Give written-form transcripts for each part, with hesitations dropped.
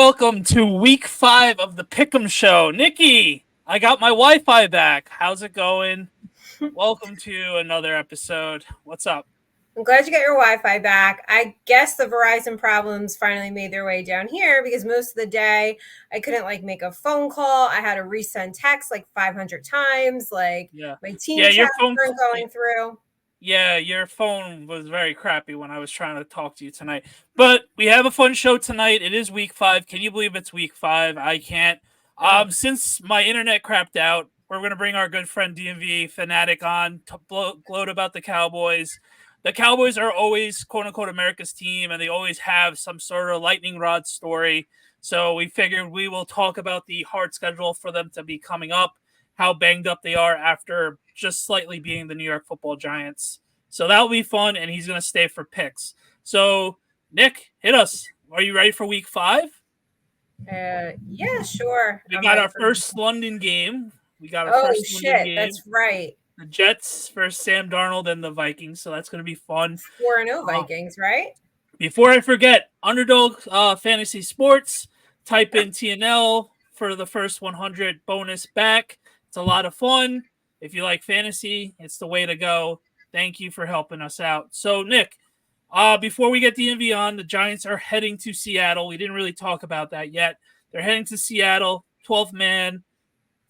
Welcome to week 5 of the Pickem show. Nikki, I got my Wi-Fi back. How's it going? Welcome to another episode. What's up? I'm glad you got your Wi-Fi back. I guess the Verizon problems finally made their way down here because most of the day I couldn't make a phone call. I had to resend text 500 times. My team chats weren't going through. Yeah, your phone was very crappy when I was trying to talk to you tonight. But we have a fun show tonight. It is week 5. Can you believe it's week 5? I can't. Since my internet crapped out, we're going to bring our good friend DMV Fanatic on to gloat about the Cowboys. The Cowboys are always, quote-unquote, America's team, and they always have some sort of lightning rod story. So we figured we will talk about the hard schedule for them to be coming up, how banged up they are after just slightly beating the New York Football Giants. So that'll be fun, and he's going to stay for picks. So, Nick, hit us. Are you ready for week 5? Yeah, sure. We got our first London game. London game. That's right. The Jets versus Sam Darnold and the Vikings, so that's going to be fun. 4-0 Vikings, right? Before I forget, Underdog Fantasy Sports, type in TNL for the first 100 bonus back. It's a lot of fun. If you like fantasy, it's the way to go. Thank you for helping us out. So, Nick, before we get DMV on, the Giants are heading to Seattle. We didn't really talk about that yet. They're heading to Seattle, 12th man.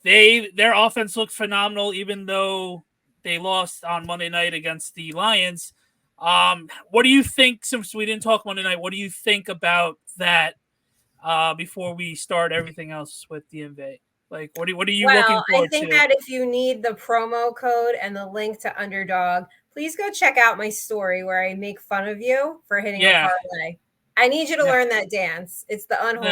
Their offense looked phenomenal, even though they lost on Monday night against the Lions. What do you think, since we didn't talk Monday night, what do you think about that before we start everything else with DMV? What are you looking forward to? I think that if you need the promo code and the link to Underdog, please go check out my story where I make fun of you for hitting a parlay. I need you to learn that dance. It's the unholy.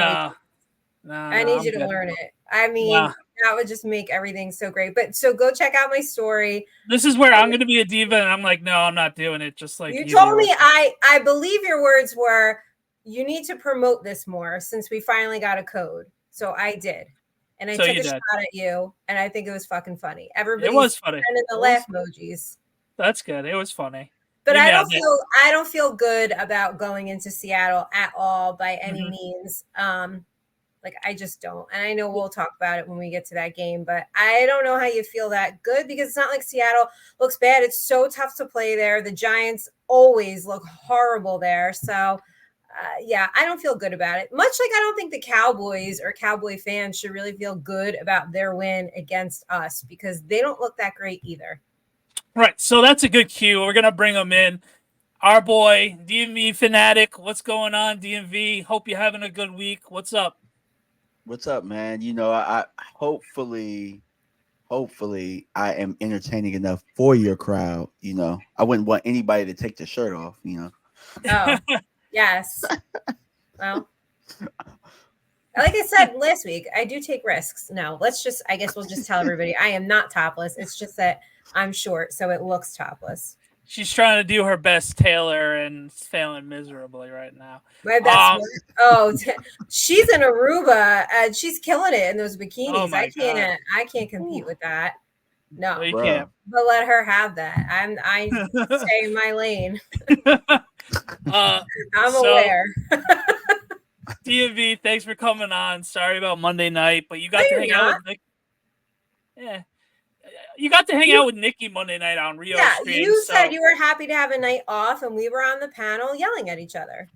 I need you to learn it. I mean, that would just make everything so great. But so go check out my story. This is where I'm going to be a diva, and I'm like, no, I'm not doing it. Just like you told me, I believe your words were, you need to promote this more since we finally got a code. So I did. And I took a shot at you, and I think it was fucking funny. Everybody was funny. And the laugh emojis. That's good. It was funny. But I don't feel good about going into Seattle at all by any means. I just don't. And I know we'll talk about it when we get to that game, but I don't know how you feel that good because it's not like Seattle looks bad. It's so tough to play there. The Giants always look horrible there. So I don't feel good about it. Much like I don't think the Cowboys or Cowboy fans should really feel good about their win against us because they don't look that great either. Right. So that's a good cue. We're going to bring them in. Our boy, DMV Fanatic. What's going on, DMV? Hope you're having a good week. What's up? What's up, man? I hopefully I am entertaining enough for your crowd. I wouldn't want anybody to take their shirt off, Oh. Yes. Well, like I said last week, I do take risks. No, I guess we'll just tell everybody I am not topless. It's just that I'm short, so it looks topless. She's trying to do her best, Taylor, and failing miserably right now. My best. She's in Aruba, and she's killing it in those bikinis. Oh I can't compete with that. No, you can't. But let her have that. I stay in my lane. I'm aware. DMV, thanks for coming on. Sorry about Monday night, but you got to hang out with Nick. Yeah. You got to hang out with Nikki Monday night on Rio Stream. You said you were happy to have a night off, and we were on the panel yelling at each other.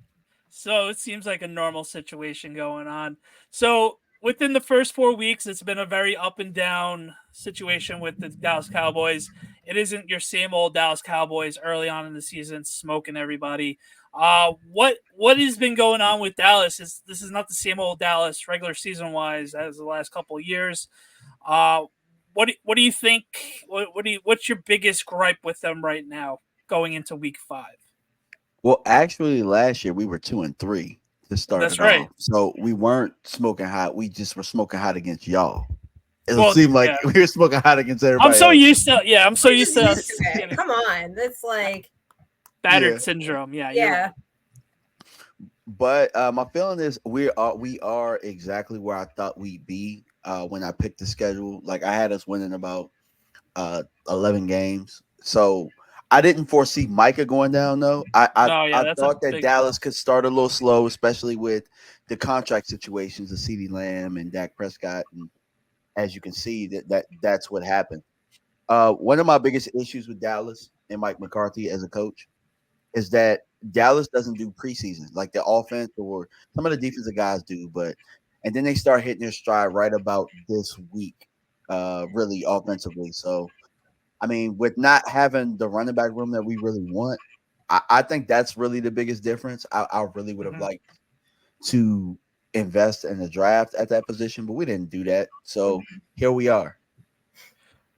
So it seems like a normal situation going on. So within the first 4 weeks, it's been a very up and down situation with the Dallas Cowboys. It isn't your same old Dallas Cowboys early on in the season smoking everybody. What has been going on with Dallas? This is not the same old Dallas regular season wise as the last couple of years. What do you think? What's your biggest gripe with them right now going into week 5? Well, actually, last year we were 2-3 to start. That's right. So we weren't smoking hot. We just were smoking hot against y'all. It seemed like we were smoking hot against everybody. I'm so used to it. Come on, that's like battered syndrome. Yeah. But my feeling is we are exactly where I thought we'd be when I picked the schedule. Like I had us winning about 11 games. So I didn't foresee Micah going down though. I that's thought that big Dallas could start a little slow, especially with the contract situations of CeeDee Lamb and Dak Prescott, and as you can see, that's what happened. One of my biggest issues with Dallas and Mike McCarthy as a coach is that Dallas doesn't do preseason like the offense or some of the defensive guys do, and then they start hitting their stride right about this week, really offensively. So, I mean, with not having the running back room that we really want, I think that's really the biggest difference. I really would have liked to invest in the draft at that position, but we didn't do that. So here we are.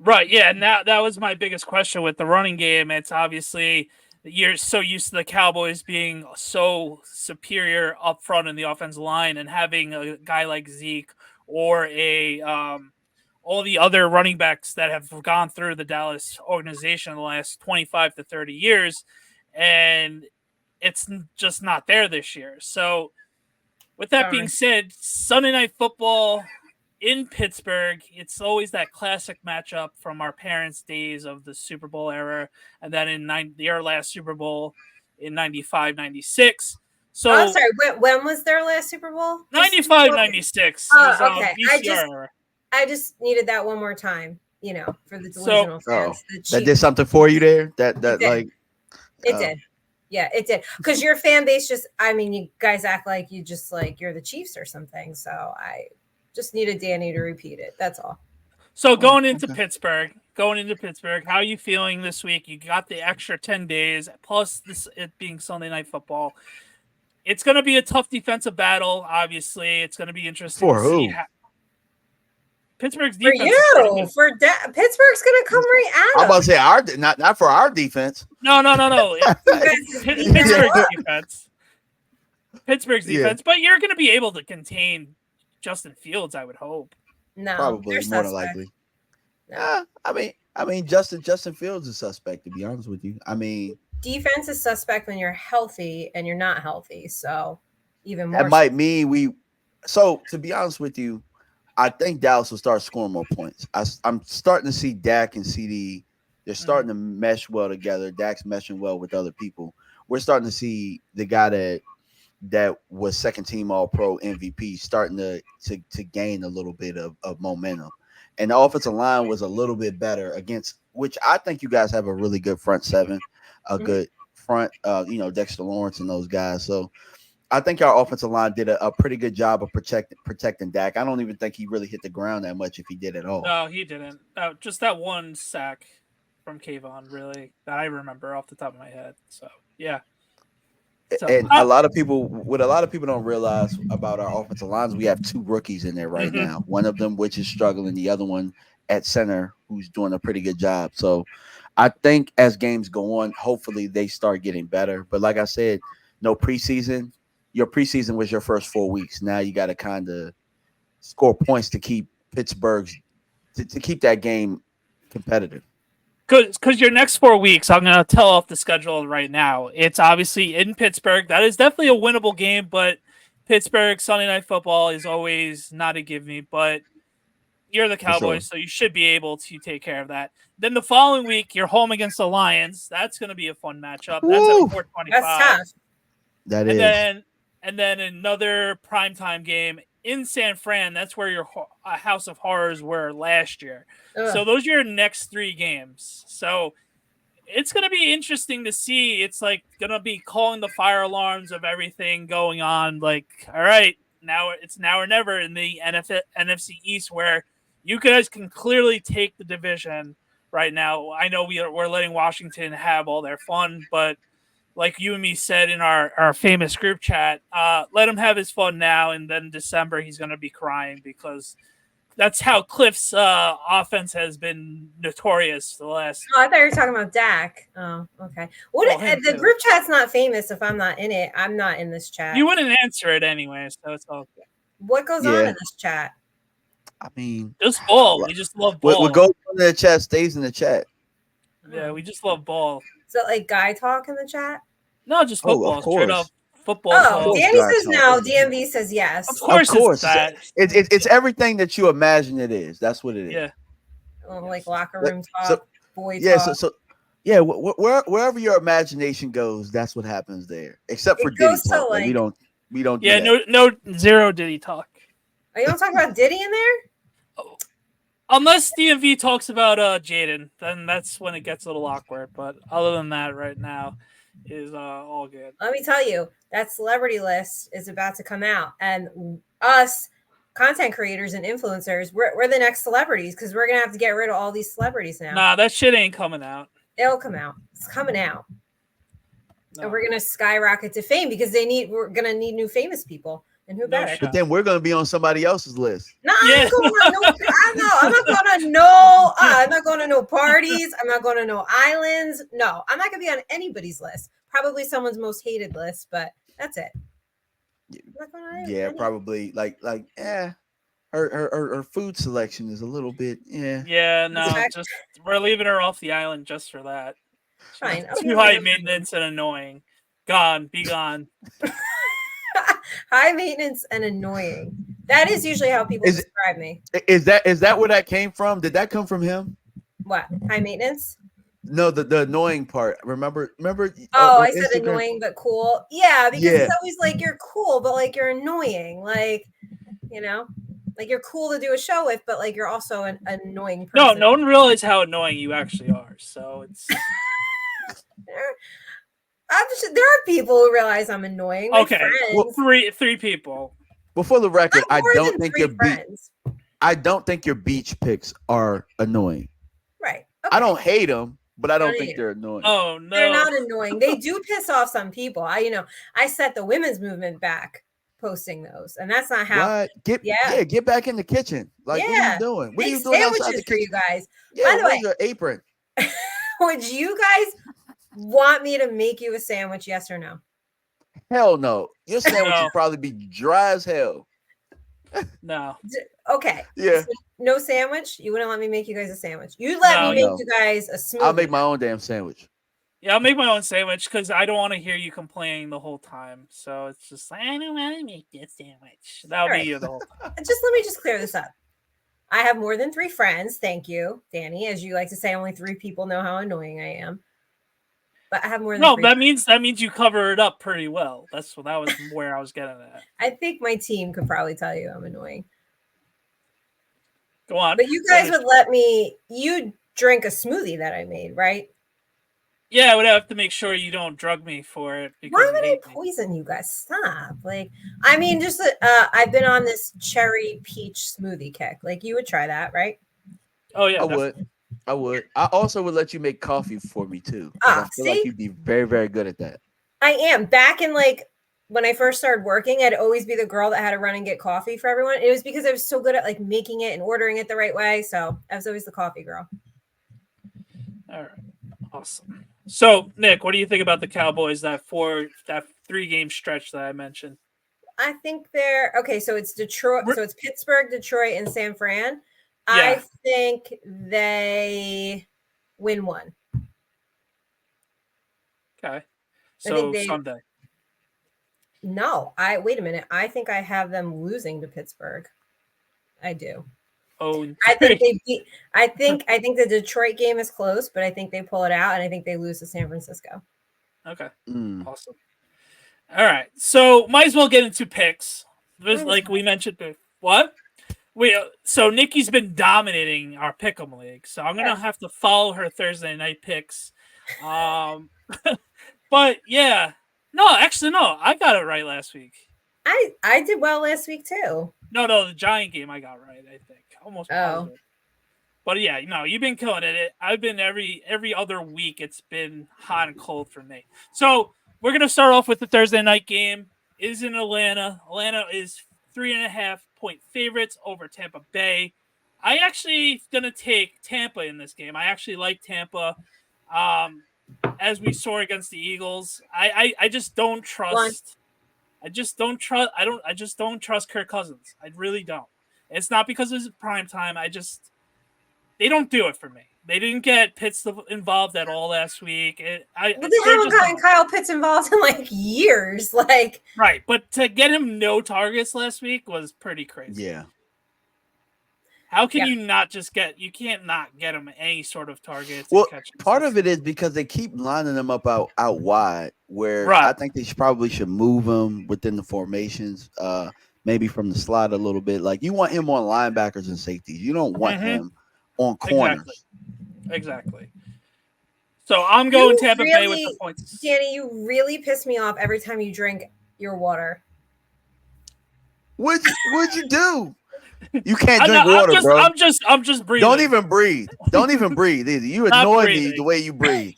Right, yeah, and that was my biggest question with the running game. It's obviously you're so used to the Cowboys being so superior up front in the offensive line, and having a guy like Zeke or all the other running backs that have gone through the Dallas organization in the last 25 to 30 years, and it's just not there this year. So with that being said, Sunday Night Football in Pittsburgh, it's always that classic matchup from our parents' days of the Super Bowl era, and then in their last Super Bowl in 95, 96. So, I'm sorry, when was their last Super Bowl? 95, 96. Okay. VCR. I just needed that one more time, for the delusional fans. That did something for you there? That it did. Yeah, it did. Because your fan base you guys act like you just like you're the Chiefs or something. So I just needed Danny to repeat it. That's all. So going into Pittsburgh, how are you feeling this week? You got the extra 10 days, plus it being Sunday Night Football. It's going to be a tough defensive battle, obviously. It's going to be interesting to see how Pittsburgh's defense. For you, Pittsburgh's going to come right at I'm about to say not for our defense. No. Pittsburgh's defense, but you're going to be able to contain Justin Fields, I would hope. No, probably more than likely. No. I mean, Justin Fields is suspect, to be honest with you. I mean, defense is suspect when you're healthy and you're not healthy. So even more. That might mean So to be honest with you, I think Dallas will start scoring more points. I'm starting to see Dak and CD. They're starting to mesh well together. Dak's meshing well with other people. We're starting to see the guy that was second team All-Pro MVP starting to gain a little bit of momentum. And the offensive line was a little bit better against, which I think you guys have a really good front seven, a good front, Dexter Lawrence and those guys. So I think our offensive line did a pretty good job of protecting Dak. I don't even think he really hit the ground that much if he did at all. No, he didn't. Just that one sack from Kayvon, really, that I remember off the top of my head. So, yeah. And a lot of people don't realize about our offensive lines, we have two rookies in there right now. One of them, which is struggling, the other one at center, who's doing a pretty good job. So I think as games go on, hopefully they start getting better. But like I said, no preseason. Your preseason was your first 4 weeks. Now you got to kind of score points to keep Pittsburgh's to keep that game competitive. Because your next 4 weeks, I'm going to tell off the schedule right now. It's obviously in Pittsburgh. That is definitely a winnable game, but Pittsburgh Sunday Night Football is always not a give me. But you're the Cowboys, so you should be able to take care of that. Then the following week, you're home against the Lions. That's going to be a fun matchup. That's at 4:25. That's tough. And then another primetime game in San Fran. That's where your House of Horrors were last year. So those are your next 3 games. So it's going to be interesting to see. It's like going to be calling the fire alarms of everything going on. Like, all right, now it's now or never in the NFC East, where you guys can clearly take the division right now. I know we're letting Washington have all their fun, but like you and me said in our famous group chat, let him have his fun now, and then December he's going to be crying, because that's how Cliff's offense has been notorious the last. Oh, I thought you were talking about Dak. Oh, okay. The group chat's not famous if I'm not in it. I'm not in this chat. You wouldn't answer it anyway, so it's all good. What goes on in this chat? I mean, just ball. We just love ball. What goes on in the chat stays in the chat. Yeah, we just love ball. Is it like guy talk in the chat? No, just football. Straight up football. Oh, Danny says no. DMV says yes. Of course. That. It's everything that you imagine it is. That's what it is. Yeah. Like locker room talk, boy talk. Yeah, wherever your imagination goes, that's what happens there. Except for It Diddy goes to talk. Like, we don't do Yeah, that. no, zero Diddy talk. Are you don't talk about Diddy in there? Unless DMV talks about Jaden, then that's when it gets a little awkward. But other than that, right now is all good. Let me tell you, that celebrity list is about to come out, and us content creators and influencers, we're the next celebrities because we're gonna have to get rid of all these celebrities now. Nah, that shit ain't coming out. It'll come out. It's coming out. No. And we're gonna skyrocket to fame because we're gonna need new famous people. And who better? But then we're gonna be on somebody else's list. No, I'm not going to no parties. I'm not going to no islands. No, I'm not gonna be on anybody's list. Probably someone's most hated list, but that's it. Probably like her food selection is a little bit Yeah, no, just we're leaving her off the island just for that. Fine. Too high maintenance and annoying. Be gone. High maintenance and annoying. That is usually how people describe me. Is that where that came from? Did that come from him? What? High maintenance? No, the annoying part. Remember? Oh, I said Instagram? Annoying but cool. Yeah, because it's always like you're cool, but like you're annoying. Like, like you're cool to do a show with, but like you're also an annoying person. No one realizes how annoying you actually are. So it's there are people who realize I'm annoying. Okay, well, three people. Well, for the record, I don't think your beach picks are annoying. Right. Okay. I don't hate them, but I don't think they're annoying. Oh no, they're not annoying. They do piss off some people. I set the women's movement back posting those, and that's not how. What? Get back in the kitchen. Like, what are you doing? What are you doing outside the kitchen? For you guys. Yeah, by the way, your apron. Would you guys want me to make you a sandwich? Yes or no? Hell no. Your sandwich would probably be dry as hell. No. Okay. Yeah. So no sandwich? You wouldn't let me make you guys a sandwich? You let me make you guys a smoothie. I'll make my own damn sandwich. Yeah, I'll make my own sandwich because I don't want to hear you complaining the whole time. So it's just like, I don't want to make this sandwich. That'll be you the whole time. Let me clear this up. I have more than 3 friends. Thank you, Danny. As you like to say, only 3 people know how annoying I am. But I have more than 3 friends. That means you cover it up pretty well. That was where I was getting at. I think my team could probably tell you I'm annoying. Go on. But you guys would let me. You drink a smoothie that I made, right? Yeah, I would have to make sure you don't drug me for it. Why would I poison you guys? Stop. Just I've been on this cherry peach smoothie kick. Like, you would try that, right? Oh yeah, I would. I also would let you make coffee for me too. I feel like you'd be very, very good at that. I am. Back in when I first started working, I'd always be the girl that had to run and get coffee for everyone. It was because I was so good at making it and ordering it the right way. So I was always the coffee girl. All right. Awesome. So, Nick, what do you think about the Cowboys, that 3-game stretch that I mentioned? I think they're okay. So it's Detroit. So it's Pittsburgh, Detroit, and San Fran. Yeah. I think they win 1. Okay. So Sunday. No, wait a minute. I think I have them losing to Pittsburgh. I do. Oh, I think they beat. I think the Detroit game is close, but I think they pull it out, and I think they lose to San Francisco. Okay, Awesome. All right, so might as well get into picks. Like we mentioned, what? So Nikki's been dominating our Pickem league, so I'm gonna have to follow her Thursday night picks. But yeah, actually no, I got it right last week. I did well last week too. No, the Giant game I got right, I think. Almost positive. But yeah, you've been killing it. I've been every other week. It's been hot and cold for me. So we're gonna start off with the Thursday night game. It is in Atlanta. Atlanta is 3.5-point favorites over Tampa Bay. I actually gonna take Tampa in this game. I actually like Tampa. As we saw against the Eagles, I just don't trust. I just don't trust Kirk Cousins. I really don't. It's not because it's prime time. They don't do it for me. They didn't get Pitts involved at all last week. They haven't gotten Kyle Pitts involved in years. Right, but to get him no targets last week was pretty crazy. Yeah. How can Yeah. you not just get? You can't not get him any sort of targets. Well, and catches. part of it is because they keep lining them up out wide, where Right. I think they probably should move them within the formations, maybe from the slot a little bit. Like you want him on linebackers and safeties. You don't want him on corners. Exactly. So I'm going You Tampa Bay with the points. Danny, you really piss me off every time you drink your water. What'd you do? You can't drink water, bro. I'm just breathing. Don't even breathe. Don't even breathe either. You annoy me the way you breathe.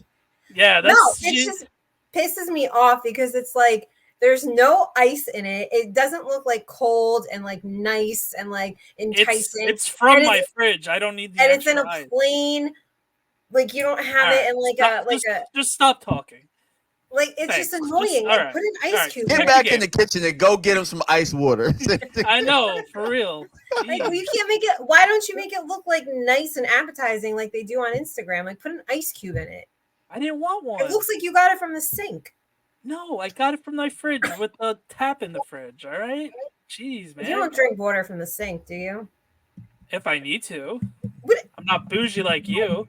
Yeah, No, it just pisses me off because it's like there's no ice in it. It doesn't look like cold and like nice and like enticing. It's from my fridge. I don't need the and it's in a ice. plain, like you don't have it in like just stop talking. Like it's Thanks. just annoying. Like put an ice cube. Get back in the kitchen and go get him some ice water. I know, for real. Like you can't make it. Why don't you make it look like nice and appetizing like they do on Instagram? Like put an ice cube in it. I didn't want one. It looks like you got it from the sink. No, I got it from my fridge with the tap in the fridge. All right, jeez, man. You don't drink water from the sink, do you? If I need to, what? I'm not bougie like you.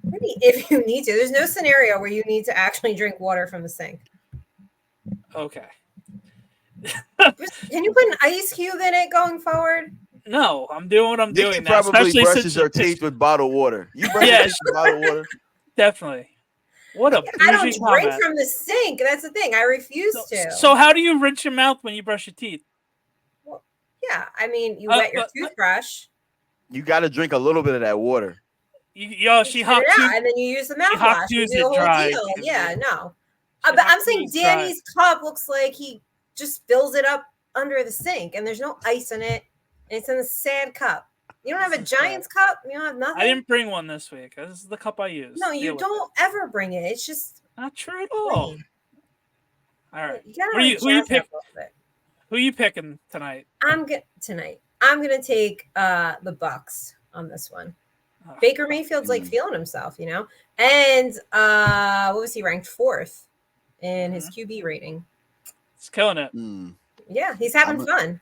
Maybe if you need to. There's no scenario where you need to actually drink water from the sink. Okay. Can you put an ice cube in it going forward? No, I'm doing what I'm doing now. Probably brushes her teeth with bottled water. You brush your teeth with bottled water? Definitely. What a I don't drink from the sink. That's the thing. I refuse to. So how do you rinse your mouth when you brush your teeth? Well, yeah, I mean, you wet your toothbrush. You got to drink a little bit of that water. She hot and then you use the mouthwash. You do the whole dry. deal. Yeah, no. But I'm saying Danny's cup looks like he just fills it up under the sink, and there's no ice in it, and it's in a sad cup. You don't have a Giants cup? You don't have nothing? I didn't bring one this week. This is the cup I use. No, you don't ever bring it. It's just not true at all. All right. Who are you picking tonight? I'm gonna take the Bucks on this one. Baker Mayfield's like feeling himself, you know. And what was he ranked 4th in his QB rating? He's killing it. Yeah, he's having fun.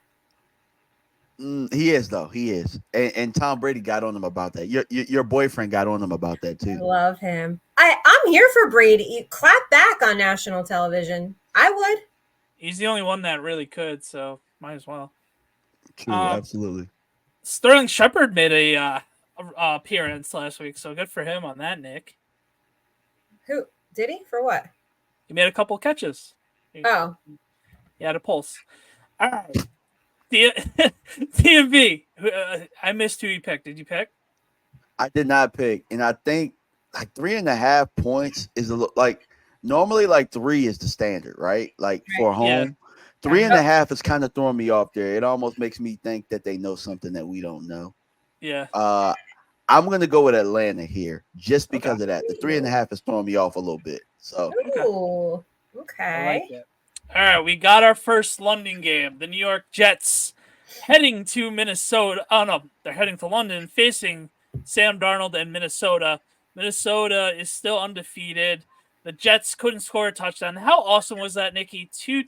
He is, though. He is. And Tom Brady got on him about that. Your boyfriend got on him about that, too. I love him. I'm here for Brady. Clap back on national television. I would. He's the only one that really could, so might as well. True, absolutely. Sterling Shepard made a appearance last week, so good for him on that, Nick. Who did he? For what? He made a couple catches. Oh. He had a pulse. All right. DMV. I missed who you picked. Did you pick? I did not pick, and I think like 3.5 points is like normally like 3 is the standard, right? Like for home, 3.5 is kind of throwing me off there. It almost makes me think that they know something that we don't know. Yeah. I'm gonna go with Atlanta here just because of that. The 3.5 is throwing me off a little bit. So. Ooh, okay. I like it. All right, we got our first London game. The New York Jets heading to Minnesota. Oh, no, they're heading to London, facing Sam Darnold and Minnesota. Minnesota is still undefeated. The Jets couldn't score a touchdown. How awesome was that, Nikki? 2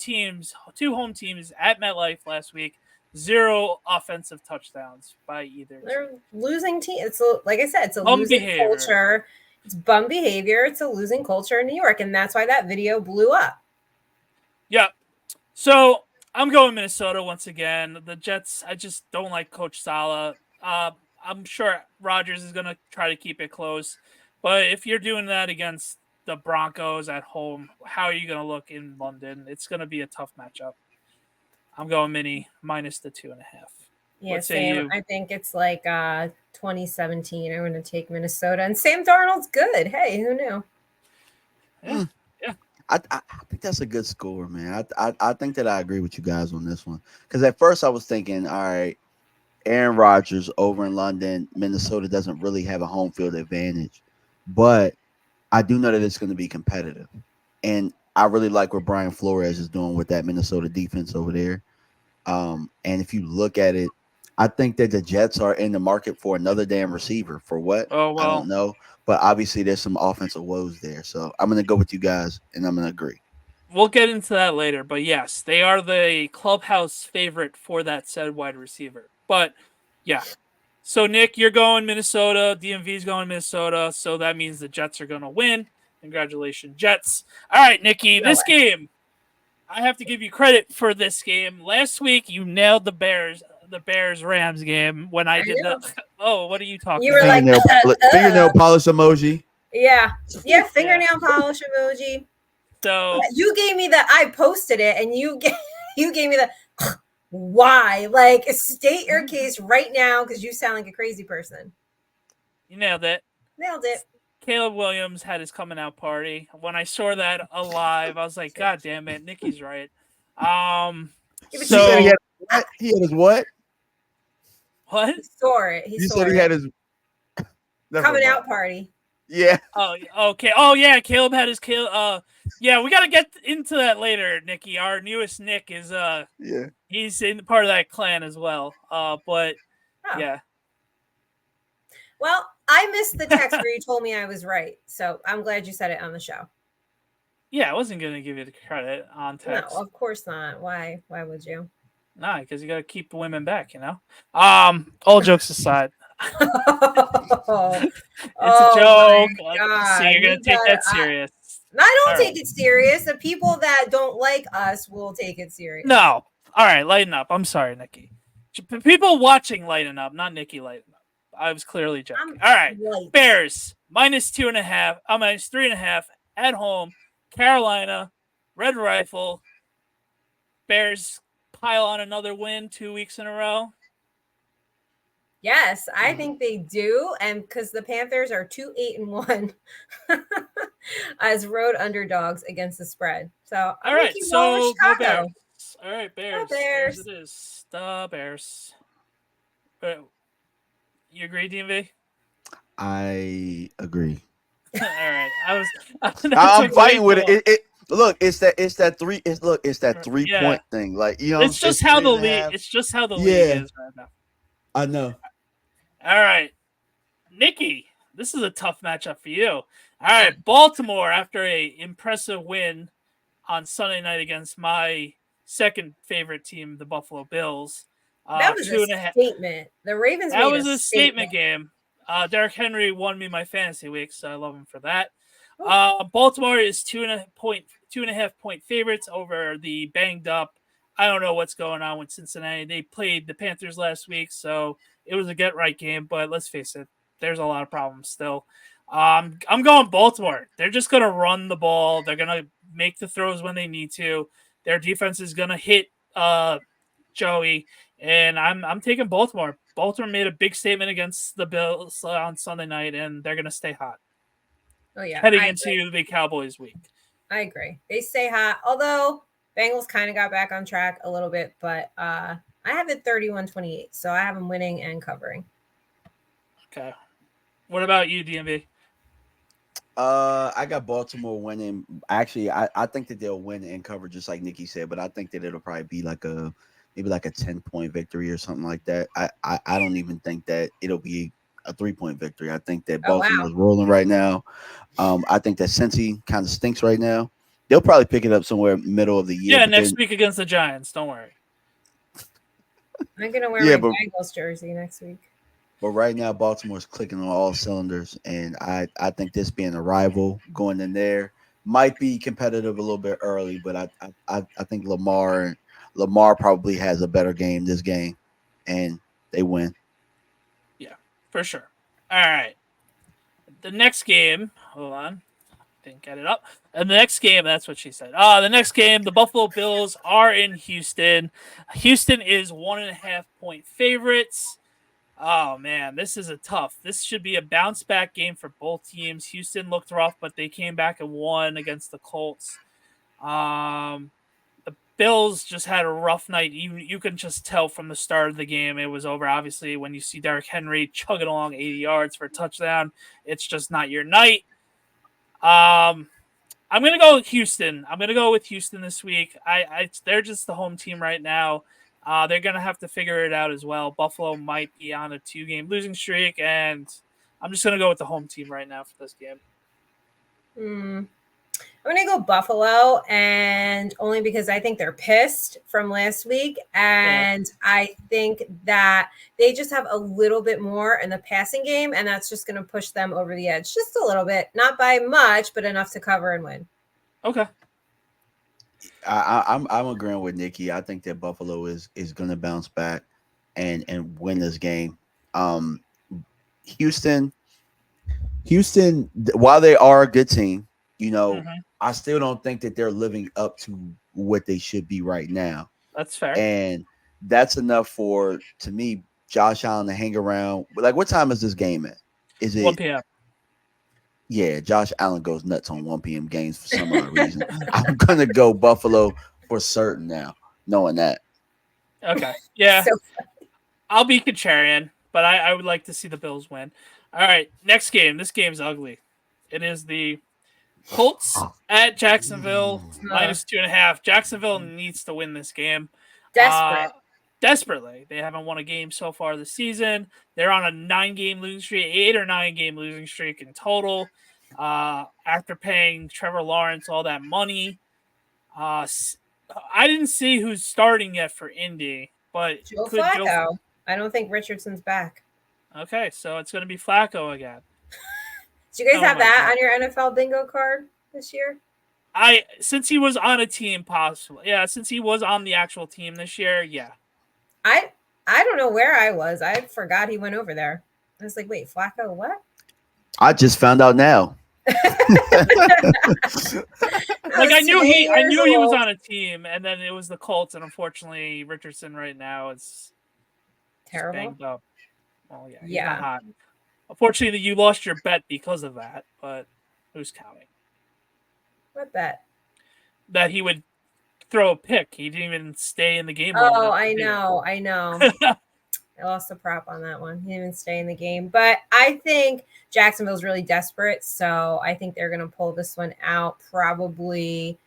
home teams at MetLife last week. 0 offensive touchdowns by either. They're losing team. It's like I said, it's a losing culture. It's bum behavior. It's a losing culture in New York, and that's why that video blew up. Yeah. So I'm going Minnesota once again. The Jets, I just don't like Coach Saleh. I'm sure Rodgers is going to try to keep it close. But if you're doing that against the Broncos at home, how are you going to look in London? It's going to be a tough matchup. I'm going mini minus the 2.5. Yeah, Sam, I think it's like 2017. I'm going to take Minnesota. And Sam Darnold's good. Hey, who knew? Yeah. I think that's a good score, man. I think that I agree with you guys on this one. Because at first I was thinking, all right, Aaron Rodgers over in London, Minnesota doesn't really have a home field advantage. But I do know that it's going to be competitive. And I really like what Brian Flores is doing with that Minnesota defense over there. And if you look at it, I think that the Jets are in the market for another damn receiver. For what? Oh, well. I don't know. But obviously there's some offensive woes there. So I'm going to go with you guys, and I'm going to agree. We'll get into that later. But, yes, they are the clubhouse favorite for that said wide receiver. But, yeah. So Nick, you're going Minnesota. DMV's going Minnesota. So that means the Jets are going to win. Congratulations, Jets. All right, Nikki, this game, I have to give you credit for this game. Last week, you nailed the Bears-Rams game when I did the. Oh, what are you talking You were about? like, fingernail polish emoji. Yeah, fingernail polish emoji. So you gave me the. I posted it, and you gave me the. Why? Like, state your case right now because you sound like a crazy person. you nailed it. Nailed it. Caleb Williams had his coming out party. When I saw that alive, I was like, God damn it, Nikki's right. He said he had his what? What? He saw it. You said he had his coming out party. Yeah. Oh, okay. Oh, yeah. Caleb had his yeah, we got to get into that later, Nikki. Our newest Nick is he's in part of that clan as well. Yeah. Well, I missed the text where you told me I was right, so I'm glad you said it on the show. Yeah, I wasn't gonna give you the credit on text. No, of course not. Why? Why would you? Nah, because you gotta keep the women back, you know. All jokes aside. It's a joke. So you're gonna take that serious. I don't take it serious. The people that don't like us will take it serious. No. All right, lighten up. I'm sorry, Nikki. People watching lighten up, not Nikki lighten up. I was clearly joking. All right. Bears -2.5. -3.5 at home. Carolina, Red Rifle. Bears pile on another win 2 weeks in a row. Yes, I think they do, and because the Panthers are 2-8-1 as road underdogs against the spread. So all right, so go Bears. All right, Bears. Bears. It is the Bears. You agree, DMV? I agree. All right, I'm fighting with it. Look, it's that 3-point thing. Like, you know, it's just how the league. It's just how the league is right now. I know. All right, Nikki, this is a tough matchup for you. All right, Baltimore, after a impressive win on Sunday night against my second favorite team, the Buffalo Bills. That was a statement. The Ravens. That was a statement game. Derrick Henry won me my fantasy week, so I love him for that. Baltimore is 2.5 point favorites over the banged up. I don't know what's going on with Cincinnati. They played the Panthers last week, so it was a get right game. But let's face it, there's a lot of problems still. I'm going Baltimore. They're just gonna run the ball. They're gonna make the throws when they need to. Their defense is gonna hit Joey, and I'm taking Baltimore. Baltimore made a big statement against the Bills on Sunday night, and they're gonna stay hot. Oh yeah, heading into the Cowboys week. I agree. They stay hot. Although Bengals kind of got back on track a little bit, but I have it 31-28, so I have them winning and covering. Okay. What about you, DMV? I got Baltimore winning. Actually, I think that they'll win and cover, just like Nikki said, but I think that it'll probably be maybe like a 10-point victory or something like that. I don't even think that it'll be a 3-point victory. I think that Baltimore's rolling right now. I think that Cincy kind of stinks right now. They'll probably pick it up somewhere middle of the year. Yeah, next week against the Giants. Don't worry. I'm gonna wear my Bengals jersey next week. But right now, Baltimore's clicking on all cylinders, and I think this being a rival going in there might be competitive a little bit early. But I think Lamar probably has a better game this game, and they win. Yeah, for sure. All right. The next game, hold on. Didn't get it up. And the next game, that's what she said. The next game, the Buffalo Bills are in Houston. Houston is 1.5 point favorites. Oh, man, this is this should be a bounce back game for both teams. Houston looked rough, but they came back and won against the Colts. The Bills just had a rough night. You can just tell from the start of the game it was over. Obviously, when you see Derrick Henry chugging along 80 yards for a touchdown, it's just not your night. I'm going to go with Houston. I'm going to go with Houston this week. They're just the home team right now. They're going to have to figure it out as well. Buffalo might be on a 2-game losing streak, and I'm just going to go with the home team right now for this game. I'm going to go Buffalo, and only because I think they're pissed from last week. And I think that they just have a little bit more in the passing game, and that's just going to push them over the edge just a little bit. Not by much, but enough to cover and win. Okay. I'm agreeing with Nikki. I think that Buffalo is going to bounce back and win this game. Houston, while they are a good team, you know, I still don't think that they're living up to what they should be right now. That's fair. And that's enough to me, Josh Allen to hang around. Like, what time is this game at? Is it 1 p.m.? Yeah, Josh Allen goes nuts on 1 p.m. games for some odd reason. I'm going to go Buffalo for certain now, knowing that. Okay. Yeah. I'll be contrarian, but I would like to see the Bills win. All right, next game. This game's ugly. It is the Colts at Jacksonville, -2.5. Jacksonville needs to win this game. Desperately. They haven't won a game so far this season. They're on a 9-game losing streak, 8 or 9-game losing streak in total. After paying Trevor Lawrence all that money. I didn't see who's starting yet for Indy, but Joe Flacco. I don't think Richardson's back. Okay, so it's going to be Flacco again. Do you guys have that on your NFL bingo card this year? Since he was on a team, possibly. Yeah, since he was on the actual team this year, yeah. I don't know where I was. I forgot he went over there. I was like, wait, Flacco, what? I just found out now. I knew he was on a team, and then it was the Colts, and unfortunately, Richardson right now is terrible. Banged up. Well, yeah, he's not hot. Unfortunately, you lost your bet because of that, but who's counting? What bet? That he would throw a pick. He didn't even stay in the game. Oh, I know. I lost the prop on that one. He didn't even stay in the game. But I think Jacksonville's really desperate, so I think they're going to pull this one out probably,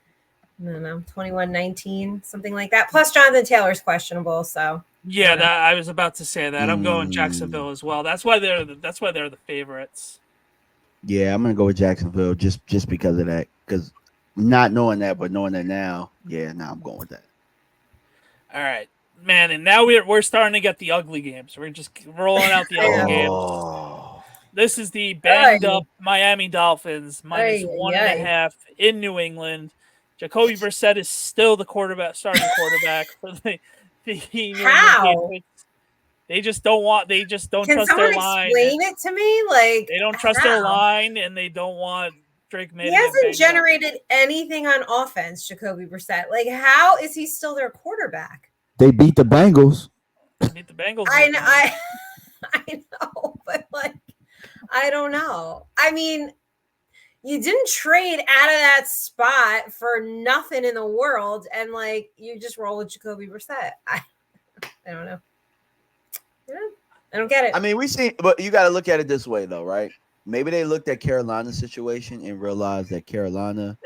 I don't know, 21-19, something like that. Plus Jonathan Taylor's questionable, so. Yeah, I was about to say that. I'm going Jacksonville as well. That's why they're the favorites. Yeah, I'm gonna go with Jacksonville just because of that. Because not knowing that, but knowing that now, I'm going with that. All right, man, and now we're starting to get the ugly games. We're just rolling out the ugly games. This is the banged up Miami Dolphins -1.5 in New England. Jacoby Brissett is still the starting quarterback for the How? They just don't trust their line. Can someone explain it to me? Like, they don't trust their line, and they don't want Drake May. He hasn't generated anything on offense, Jacoby Brissett. Like, how is he still their quarterback? They beat the Bengals. I know, but like, I don't know. I mean, you didn't trade out of that spot for nothing in the world, and like, you just roll with Jacoby Brissett. I don't know. I don't get it. I mean, but you got to look at it this way, though, right? Maybe they looked at Carolina's situation and realized that Carolina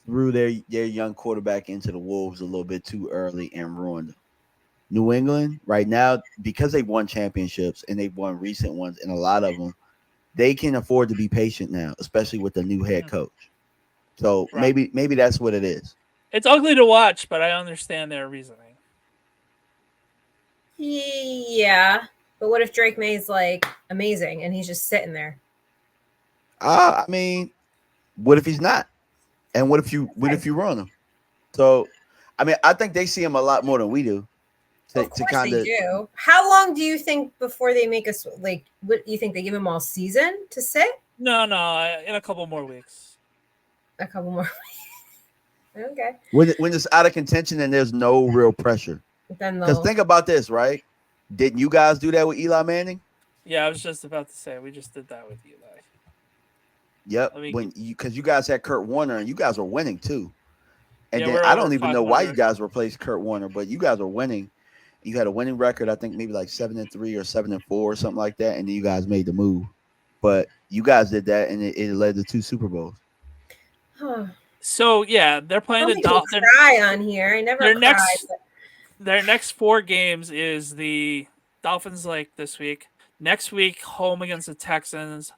threw their young quarterback into the wolves a little bit too early and ruined them. New England, right now, because they've won championships and they've won recent ones, and a lot of them, they can afford to be patient now, especially with the new head coach. So maybe that's what it is. It's ugly to watch, but I understand their reasoning. Yeah, but what if Drake May's like amazing and he's just sitting there? I mean, what if he's not? And what if you run him? So, I mean, I think they see him a lot more than we do. Of course they do. How long do you think before they make us like? What you think they give him all season to sit? No, in a couple more weeks. A couple more weeks. Okay. When it's out of contention and there's no real pressure. Because think about this, right? Didn't you guys do that with Eli Manning? Yeah, I was just about to say we just did that with Eli. Yep. Because you guys had Kurt Warner and you guys were winning too. And then I don't even know why you guys replaced Kurt Warner, but you guys were winning. You had a winning record, I think maybe like 7-3 or 7-4 or something like that, and then you guys made the move. But you guys did that, and it led to 2 Super Bowls. So yeah, they're playing the Dolphins. Cry on here. I never cried. Their next 4 games is the Dolphins like this week. Next week, home against the Texans.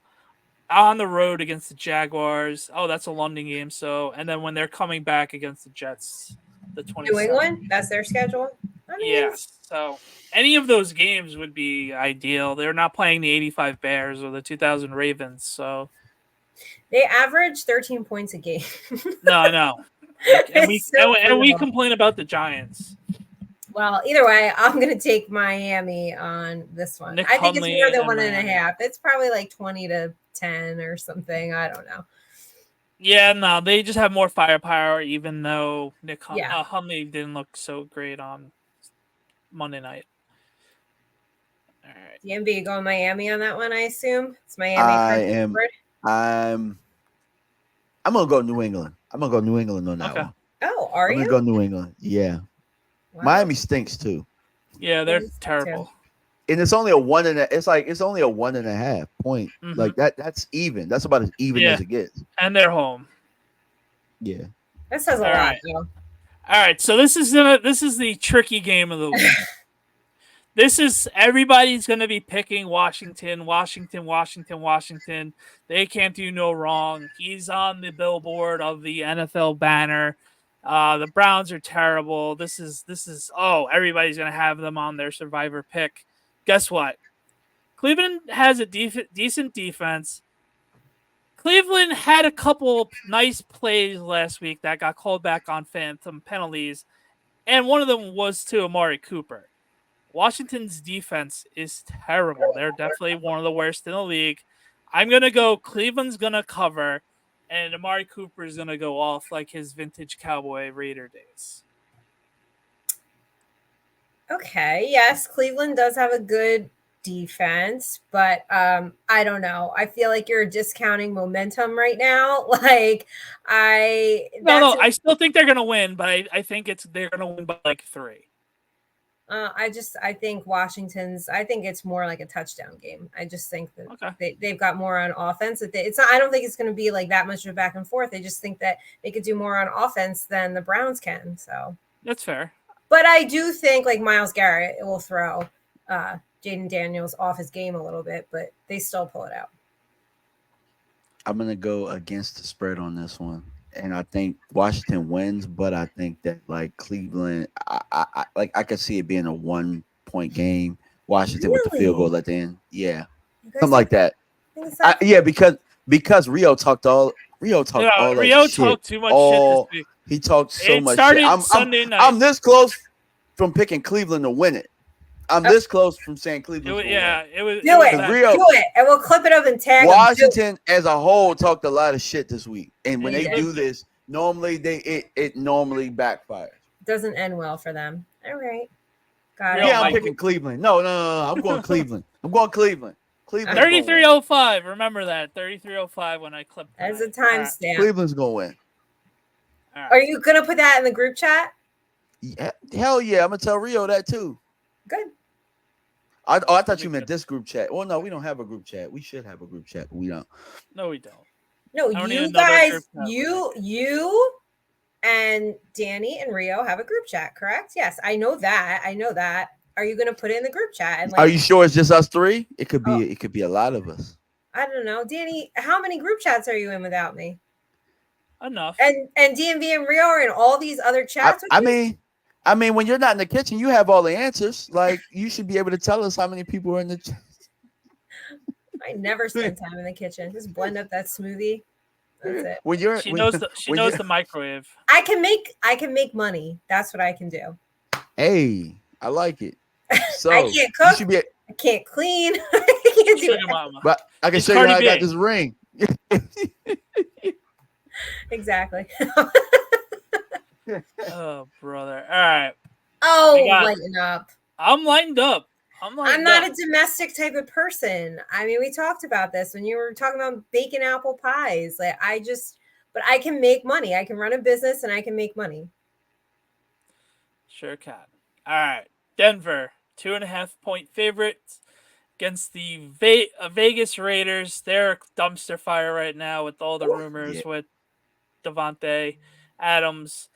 on the road against the Jaguars. Oh, that's a London game. So, and then when they're coming back against the Jets, the 27th. New England, that's their schedule. I mean, Yes. So any of those games would be ideal. They're not playing the 85 Bears or the 2000 Ravens. So they average 13 points a game. no, I know. And we It's so and we brutal. complain about the Giants. Well, either way, I'm going to take Miami on this one. Nick I think Hundley it's more than and 1.5. Miami. It's probably like 20-10 or something. I don't know. Yeah, no, they just have more firepower. Even though Nick Yeah. Hundley didn't look so great on Monday night. All right. DMV, you going Miami on that one? I assume it's Miami. I am. I'm gonna go New England. I'm gonna go New England on that Okay. one. Oh, are I'm you? gonna go New England. Yeah. Wow. Miami stinks too. Yeah, they're They suck, terrible. And it's only a 1.5 point. Mhm. Like that's even. That's about as even Yeah. as it gets. And they're home. Yeah. That says a All lot, right. though. All right, so this is the tricky game of the week. This is everybody's going to be picking Washington. They can't do no wrong. He's on the billboard of the NFL banner. The Browns are terrible. This is everybody's going to have them on their survivor pick. Guess what? Cleveland has a decent defense. Cleveland had a couple nice plays last week that got called back on phantom penalties, and one of them was to Amari Cooper. Washington's defense is terrible. They're definitely one of the worst in the league. I'm going to go Cleveland's going to cover, and Amari Cooper is going to go off like his vintage Cowboy Raider days. Okay, yes, Cleveland does have a good defense, but I don't know. I feel like you're discounting momentum right now. Like No, I still think they're going to win, but I think they're going to win by like 3. I think I think it's more like a touchdown game. I just think that they've got more on offense. I don't think it's going to be like that much of a back and forth. I just think that they could do more on offense than the Browns can. So that's fair. But I do think like Myles Garrett will throw Jaden Daniels off his game a little bit, but they still pull it out. I'm gonna go against the spread on this one. And I think Washington wins, but I think that like Cleveland, I could see it being a 1-point game. Washington with the field goal at the end, yeah, something like that. Yeah, because Rio talked all that shit. Talked too much shit this week. He talked so much started shit. Sunday night. I'm this close from picking Cleveland to win it. I'm this close from saying Cleveland. Do it, and we'll clip it up and tag Washington as a whole talked a lot of shit this week, and when they do this, normally it normally backfires. Doesn't end well for them. All right, got it. Yeah, I'm picking Cleveland. No, I'm going Cleveland. I'm going Cleveland. Cleveland. 33:05. Remember that 33:05 when I clipped. As a timestamp. Cleveland's gonna win. Right. Are you gonna put that in the group chat? Yeah, hell yeah! I'm gonna tell Rio that too. Good. I thought you meant this group chat. Well, no, we don't have a group chat. We should have a group chat, but we don't. No, we don't. No, you guys, you and Danny and Rio have a group chat, correct? Yes, I know that. Are you going to put it in the group chat? And are you sure it's just us 3? It could be. It could be a lot of us. I don't know, Danny. How many group chats are you in without me? Enough. And DMV and Rio are in all these other chats. I mean, when you're not in the kitchen, you have all the answers. Like, you should be able to tell us how many people are in the chat. I never spend time in the kitchen. Just blend up that smoothie. That's it. She knows the microwave. I can make money. That's what I can do. Hey, I like it. So I can't cook. I can't clean. I can't do it. But I can show you how I got this ring. Exactly. Oh, brother. All right. Lighten up. I'm lightened up. I'm not a domestic type of person. I mean, we talked about this when you were talking about bacon apple pies. Like, but I can make money. I can run a business and I can make money. Sure can. All right. Denver, 2.5-point favorites against the Vegas Raiders. They're a dumpster fire right now with all the rumors with Devontae Adams.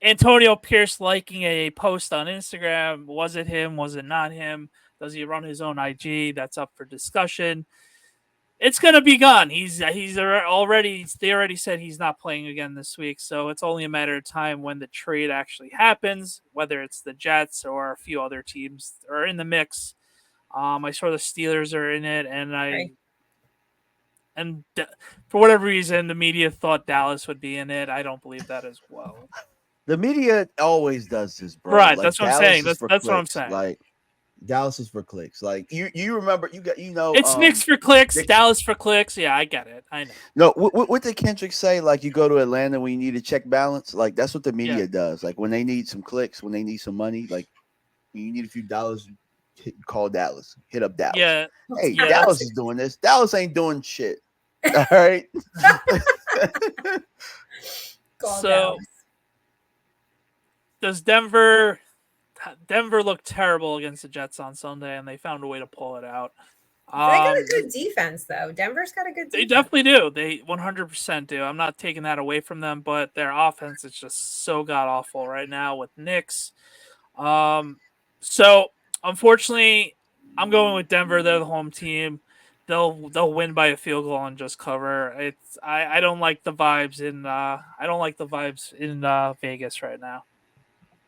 Antonio Pierce liking a post on Instagram. Was it him? Was it not him? Does he run his own IG? That's up for discussion. It's gonna be gone. Already. They already said he's not playing again this week, so it's only a matter of time when the trade actually happens. Whether it's the Jets or a few other teams are in the mix. I saw the Steelers are in it, and Right. for whatever reason, the media thought Dallas would be in it. I don't believe that as well. The media always does this, bro. Right, Like that's what I'm Dallas saying. is for That's what I'm clicks. saying. Like Dallas is for clicks. Like you remember It's Knicks for clicks, Dallas for clicks. Yeah, I get it. I know. No, what did Kendrick say? Like you go to Atlanta when you need a check balance. Like that's what the media does. Like when they need some clicks, when they need some money, like when you need a few dollars, call Dallas. Hit up Dallas. Yeah. Hey, Yeah. Dallas is doing this. Dallas ain't doing shit. All right. So does Denver looked terrible against the Jets on Sunday, and they found a way to pull it out. They got a good defense, though. Denver's got a good defense. They definitely do. They 100% do. I'm not taking that away from them, but their offense is just so god awful right now with Knicks. So unfortunately, I'm going with Denver. They're the home team. They'll win by a field goal and just cover. I don't like the vibes in Vegas right now.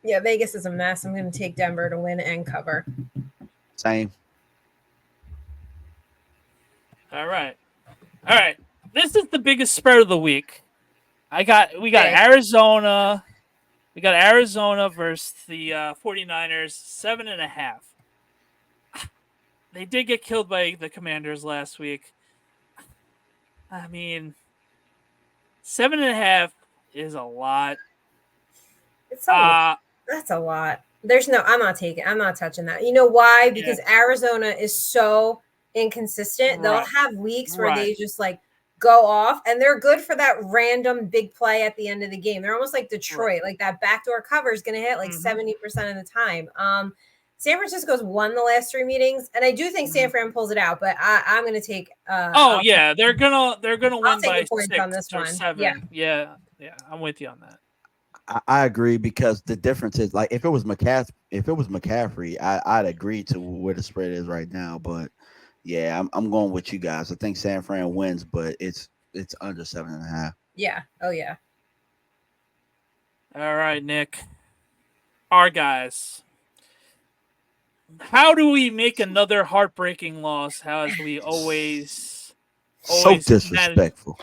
Yeah, Vegas is a mess. I'm going to take Denver to win and cover. Same. All right. This is the biggest spread of the week. We got Arizona. We got Arizona versus the 49ers, 7.5. They did get killed by the Commanders last week. I mean, 7.5 is a lot. It's a lot. That's a lot. I'm not touching that. You know why? Because Arizona is so inconsistent. Right. They'll have weeks where they just like go off, and they're good for that random big play at the end of the game. They're almost like Detroit. Like that backdoor cover is going to hit like 70% of the time. San Francisco's won the last 3 meetings, and I do think San Fran pulls it out. But I'm going to take. They're gonna win by 6 on this or one. 7. Yeah, I'm with you on that. I agree because the difference is like if it was McCaffrey, I'd agree to where the spread is right now. But yeah, I'm going with you guys. I think San Fran wins, but it's under 7.5. Yeah. Oh yeah. All right, Nick. Our guys. How do we make another heartbreaking loss? How as we always so disrespectful.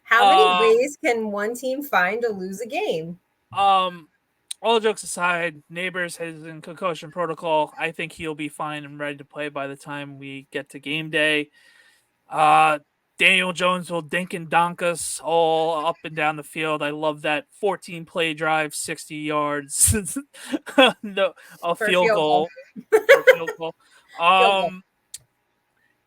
How many ways can one team find to lose a game? All jokes aside, Neighbors is in concussion protocol. I think he'll be fine and ready to play by the time we get to game day. Daniel Jones will dink and donk us all up and down the field. I love that 14-play drive, 60 yards. A field goal.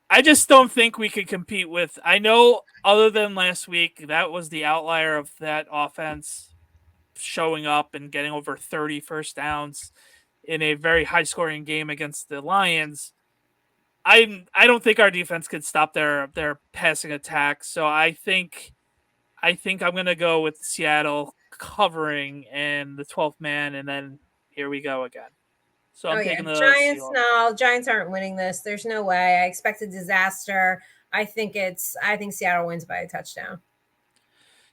I just don't think we could compete with. I know, other than last week, that was the outlier of that offense showing up and getting over 30 first downs in a very high-scoring game against the Lions. I don't think our defense could stop their passing attack. So I think I'm gonna go with Seattle covering and the 12th man, and then here we go again. So I'm taking the Giants. No, Giants aren't winning this. There's no way. I expect a disaster. I think Seattle wins by a touchdown.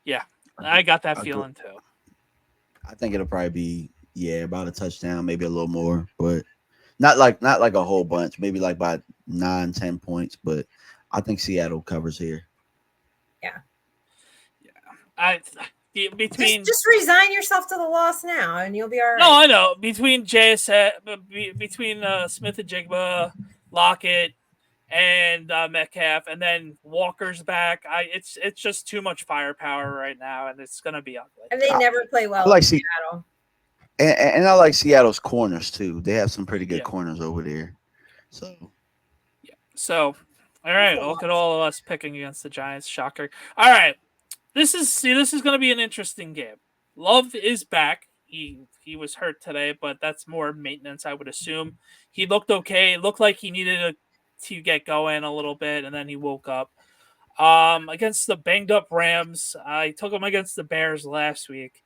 Yeah, I got that feeling too. I think it'll probably be about a touchdown, maybe a little more, but not like a whole bunch. Maybe like by 9-10 points, but I think Seattle covers here. Yeah. Just resign yourself to the loss now, and you'll be all right. No, I know. Between Smith and Jigba, Lockett, and Metcalf, and then Walker's back. It's just too much firepower right now, and it's gonna be ugly. And they never play well in Seattle. And I like Seattle's corners too. They have some pretty good corners over there. So, all right. Look at all of us picking against the Giants. Shocker. All right. This is going to be an interesting game. Love is back. He was hurt today, but that's more maintenance, I would assume. He looked okay. It looked like he needed to get going a little bit, and then he woke up. Against the banged up Rams, I took him against the Bears last week.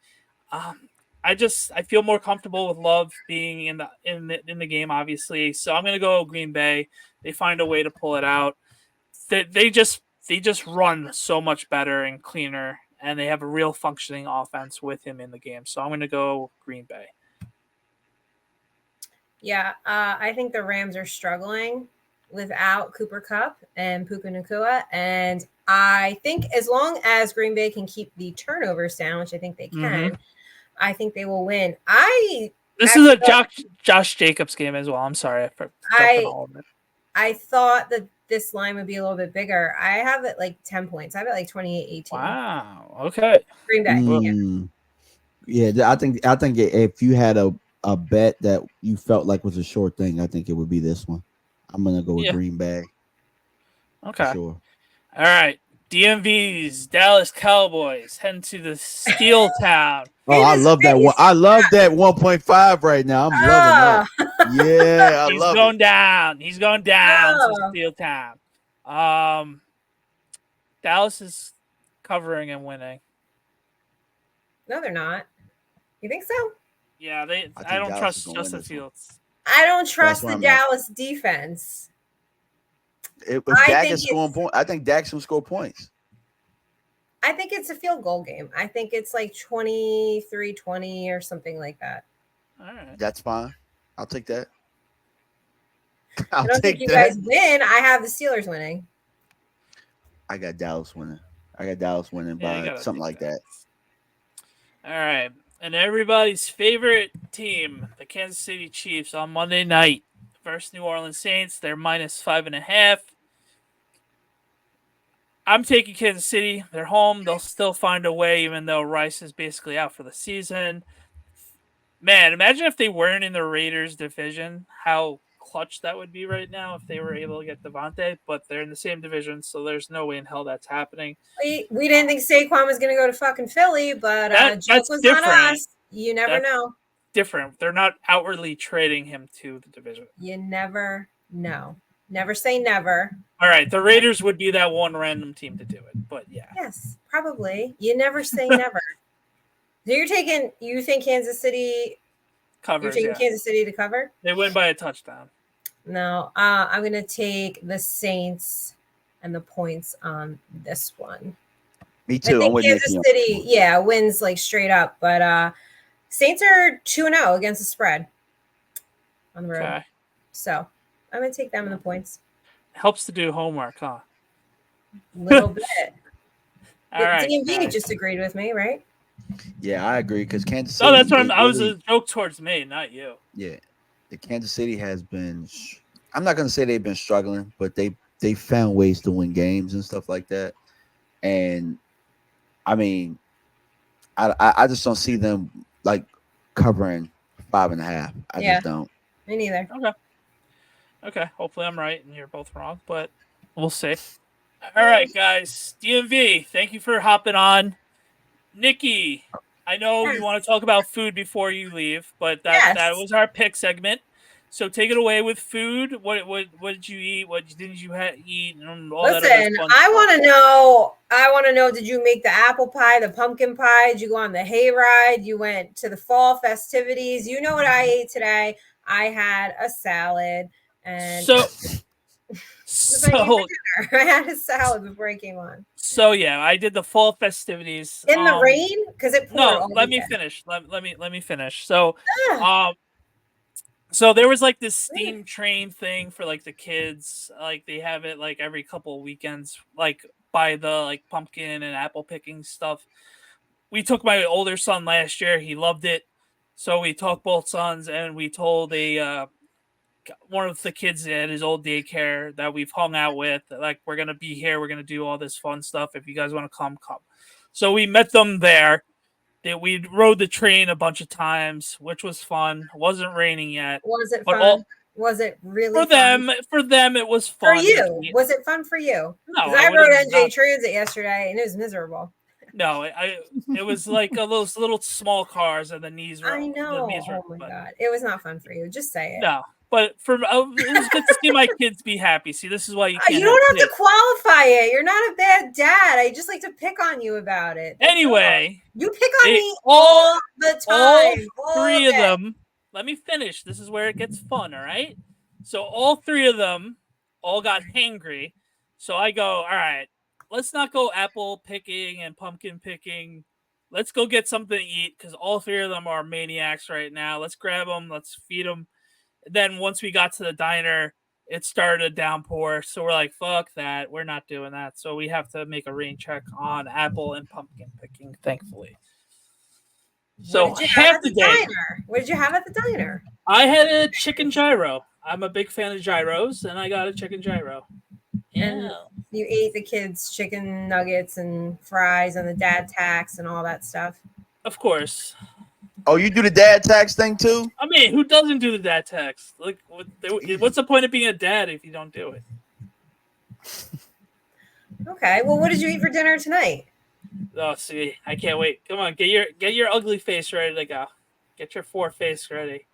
I feel more comfortable with Love being in the game, obviously. So I'm gonna go Green Bay. They find a way to pull it out. They just run so much better and cleaner, and they have a real functioning offense with him in the game. So I'm gonna go Green Bay. Yeah, I think the Rams are struggling without Cooper Kupp and Puka Nacua, and I think as long as Green Bay can keep the turnovers down, which I think they can, I think they will win. This is a Josh Jacobs game as well. I'm sorry for jumping all of it. I thought that this line would be a little bit bigger. I have it like 10 points. I have it like 28-18. Wow. Okay. Green Bay. Yeah, I think if you had a bet that you felt like was a short thing, I think it would be this one. I'm gonna go with Green Bay. Okay. Sure. All right. DMV's Dallas Cowboys heading to the Steel Town. Oh, I love that one. I love that 1.5 right now. I'm loving that. Yeah, He's going down. He's going down to Steel Town. Dallas is covering and winning. No, they're not. You think so? Yeah, I don't trust Justin Fields. I don't trust the Dallas defense. If Dak is scoring points, I think Dak's gonna score points. I think it's a field goal game. I think it's like 23-20 or something like that. All right. That's fine. I'll take that. I don't think you guys win. I have the Steelers winning. I got Dallas winning. By something like that. All right. And everybody's favorite team, the Kansas City Chiefs, on Monday night versus New Orleans Saints. They're -5.5. I'm taking Kansas City. They're home. They'll still find a way, even though Rice is basically out for the season. Man, imagine if they weren't in the Raiders division, how clutch that would be right now if they were able to get Devontae, but they're in the same division, so there's no way in hell that's happening. We didn't think Saquon was going to go to fucking Philly, but joke was different. On us. You never know. Different. They're not outwardly trading him to the division. You never know. Never say never. All right, the Raiders would be that one random team to do it, but yeah. Yes, probably. You never say never. So you think Kansas City covers? You're taking Kansas City to cover? They win by a touchdown. No, I'm going to take the Saints and the points on this one. Me too. I think Kansas City, wins like straight up, but Saints are 2-0 against the spread on the road. Okay. So I'm going to take them in the points. Helps to do homework, huh? Little bit. All right. DMV just agreed with me, right? Yeah, I agree because Kansas City. Oh, that's what I was a joke towards me, not you. Yeah, the Kansas City has been. I'm not going to say they've been struggling, but they found ways to win games and stuff like that. And I mean, I just don't see them like covering 5.5. I just don't. Me neither. Okay. Hopefully I'm right and you're both wrong, but we'll see. All right, guys. DMV, thank you for hopping on. Nikki, I know you want to talk about food before you leave, but that was our pick segment. So take it away with food. What did you eat? What didn't you eat? And all Listen, that I want to know. Did you make the apple pie, the pumpkin pie? Did you go on the hayride? You went to the fall festivities? You know what I ate today? I had a salad and I had a salad before I came on. So yeah, I did the fall festivities in the rain because it poured. No, let me finish. Let me finish. So, so there was like this steam train thing for like the kids. Like they have it like every couple of weekends, like by the like pumpkin and apple picking stuff. We took my older son last year. He loved it. So we took both sons and we told one of the kids at his old daycare that we've hung out with, like, we're going to be here. We're going to do all this fun stuff. If you guys want to come. So we met them there. We rode the train a bunch of times, which was fun. It wasn't raining yet. Was it fun? Was it really fun? For them, it was fun. For you? Was it fun for you? No. I rode NJ Transit yesterday and it was miserable. No, it was like those little small cars, and the knees were. I know. The knees were, Oh my god, it was not fun for you. Just say it. No, but it was good to see my kids be happy. See, this is why you can't. You don't have kids. to qualify it. You're not a bad dad. I just like to pick on you about it. That's Anyway, all. You pick on me all the time. All three of them. Let me finish. This is where it gets fun. All right. So all three of them all got hangry. So I go, all right, let's not go apple picking and pumpkin picking. Let's go get something to eat because all three of them are maniacs right now. Let's grab them. Let's feed them. Then once we got to the diner, it started a downpour. So we're like, fuck that. We're not doing that. So we have to make a rain check on apple and pumpkin picking, thankfully. So what did you have at the diner? What did you have at the diner? I had a chicken gyro. I'm a big fan of gyros, and I got a chicken gyro. Yeah. And you ate the kids' chicken nuggets and fries and the dad tax and all that stuff. Of course. Oh, you do the dad tax thing too? I mean, who doesn't do the dad tax? Like, what's the point of being a dad if you don't do it? Okay. Well, what did you eat for dinner tonight? Oh, see, I can't wait. Come on, get your ugly face ready to go. Get your 4 face ready.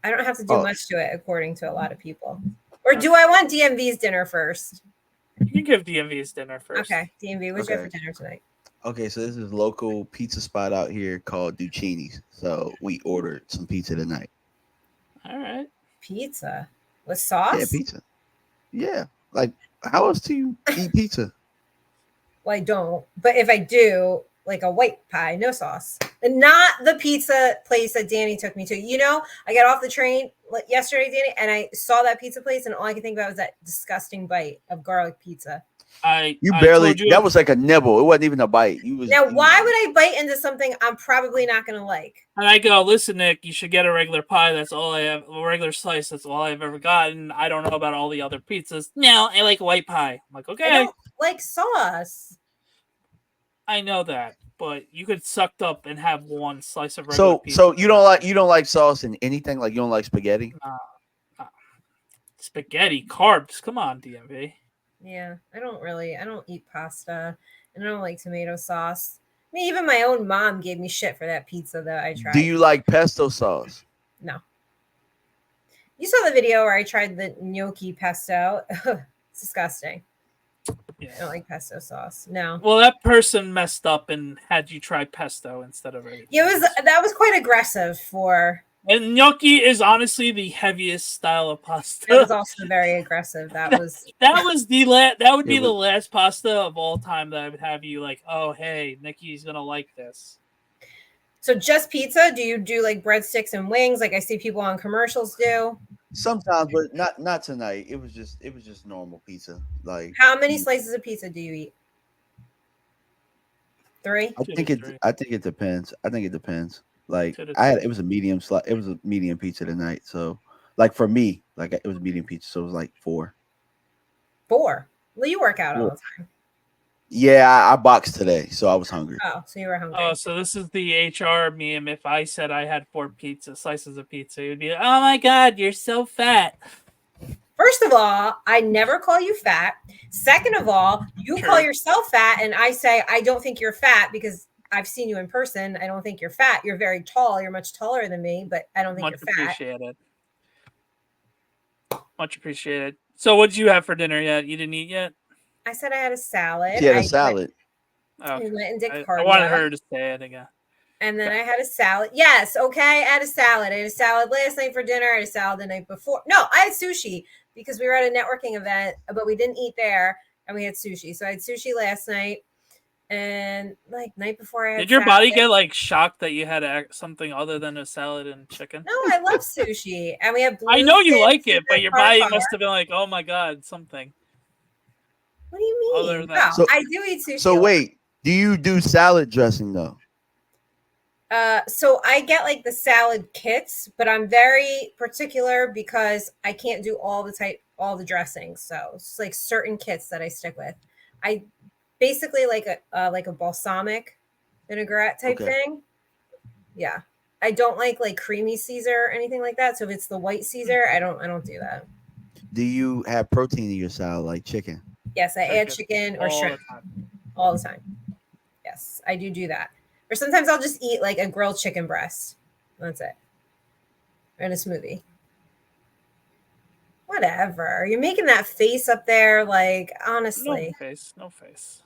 I don't have to do much to it, according to a lot of people. Or do I want DMV's dinner first? You can give DMV's dinner first. Okay, DMV, what'd you have for dinner tonight? Okay, so this is a local pizza spot out here called Duccini's. So we ordered some pizza tonight. All right. Pizza with sauce? Yeah, pizza. Yeah, like how else do you eat pizza? Well, I don't. But if I do, like a white pie, no sauce. And not the pizza place that Danny took me to. You know, I got off the train yesterday, Danny, and I saw that pizza place, and all I could think about was that disgusting bite of garlic pizza. That was like a nibble. It wasn't even a bite. Now, why would I bite into something I'm probably not going to like? And I go, listen, Nick, you should get a regular pie. That's all I have. A regular slice. That's all I've ever gotten. I don't know about all the other pizzas. No, I like white pie. I'm like, okay. I don't like sauce. I know that, but you could sucked up and have one slice of regular pizza. So you don't like sauce in anything? Like you don't like spaghetti? Spaghetti, carbs. Come on, DMV. Yeah, I don't eat pasta, and I don't like tomato sauce. I mean, even my own mom gave me shit for that pizza that I tried. Do you like pesto sauce? No. You saw the video where I tried the gnocchi pesto. It's disgusting. Yeah. I don't like pesto sauce. No. Well, that person messed up and had you try pesto instead of it. Yeah, that was quite aggressive for. And gnocchi is honestly the heaviest style of pasta. That was also very aggressive. That would be the last pasta of all time that I would have you like, oh hey, Nikki's gonna like this. So just pizza? Do you do like breadsticks and wings like I see people on commercials do? Sometimes, but not tonight. It was just normal pizza. Like how many slices of pizza do you eat? 3? I think it depends. Like it was a medium pizza tonight. So like for me, like it was a medium pizza, so it was like 4. 4. Well, you work out all the time. Yeah, I boxed today, so I was hungry. Oh, so you were hungry. Oh, so this is the HR meme. If I said I had 4 slices of pizza, you'd be like, oh my god, you're so fat. First of all, I never call you fat. Second of all, you call yourself fat, and I say I don't think you're fat because I've seen you in person. I don't think you're fat. You're very tall. You're much taller than me, but I don't think you're fat. Much appreciated. So what did you have for dinner yet? You didn't eat yet? I said I had a salad. She had a salad. Okay. We went and did I wanted her to say it again. And then I had a salad. Yes, okay. I had a salad. I had a salad last night for dinner. I had a salad the night before. No, I had sushi because we were at a networking event, but we didn't eat there, and we had sushi. So I had sushi last night, and like night before I had. Did your body get like shocked that you had something other than a salad and chicken? No, I love sushi, and we have. I know you like it, but your body must have been like, "Oh my god, something." What do you mean? No, I do eat sushi. So wait, do you do salad dressing though? So I get like the salad kits, but I'm very particular because I can't do all the dressings. So it's like certain kits that I stick with. I basically like a balsamic vinaigrette type thing. Yeah. I don't like creamy Caesar or anything like that. So if it's the white Caesar, I don't do that. Do you have protein in your salad like chicken? Yes, I add chicken or shrimp all the time. Yes. Yes, I do that. Or sometimes I'll just eat like a grilled chicken breast. That's it. And a smoothie. Whatever. You're making that face up there, like, honestly. No face.